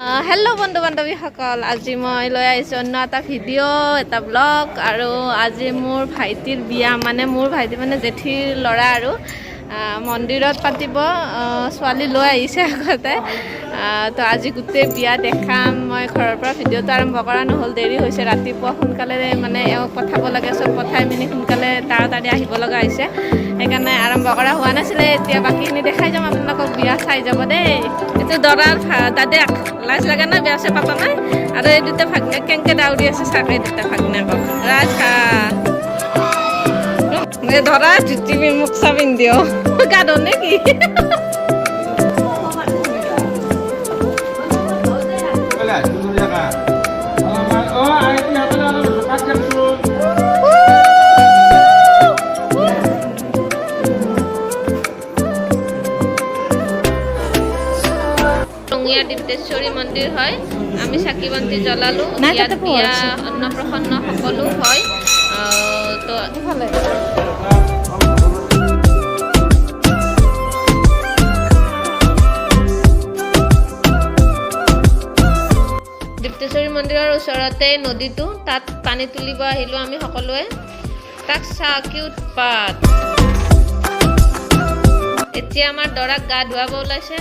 Hello' বন্ধু বান্ধৱীসকল, আজি মই লৈ আহিছোঁ অন্য এটা ভিডিঅ' এটা ব্লগ। আৰু আজি মোৰ ভাইটিৰ বিয়া, মানে মোৰ ভাইটি মানে জেঠীৰ ল'ৰা আৰু মন্দিৰত পাতিব। ছোৱালী লৈ আহিছে আগতে। তো আজি গোটেই বিয়া দেখাম। মই ঘৰৰ পৰা ভিডিঅ'টো আৰম্ভ কৰা নহ'ল, দেৰি হৈছে। ৰাতিপুৱা সোনকালে মানে এওঁক পঠাব লাগে, চব পঠাই মেলি সোনকালে তাড়াতাড়ি আহিব লগা হৈছে, সেইকাৰণে আৰম্ভ কৰা হোৱা নাছিলে। এতিয়া বাকীখিনি দেখাই যাম আপোনালোকক, বিয়া চাই যাব দেই। এইটো দৰাৰ দাদে লাজ লাগে না, বিয়া চিয়া পাতা নাই। আৰু এই দুটা ভাগনাক কেনেকৈ দাউৰি আছে চাক, এই দুটা ভাগনাকক ৰাজা ধৰা তুমি মোক চাবিন দিও গাধ নেকি? ডিপ্তেশ্বৰী মন্দিৰ হয়। আমি চাকি বন্তি জ্বলালো। ইয়াত বিয়া অন্নপ্ৰসন্ন সকলো হয়। তো ডিপ্তেশ্বৰী মন্দিৰৰ ওচৰতে নদীটো, তাত পানী তুলিব আহিলোঁ আমি সকলোৱে। তাক চাহ কি উৎপাত। এতিয়া আমাৰ দৰাক গা ধুৱাব ওলাইছে।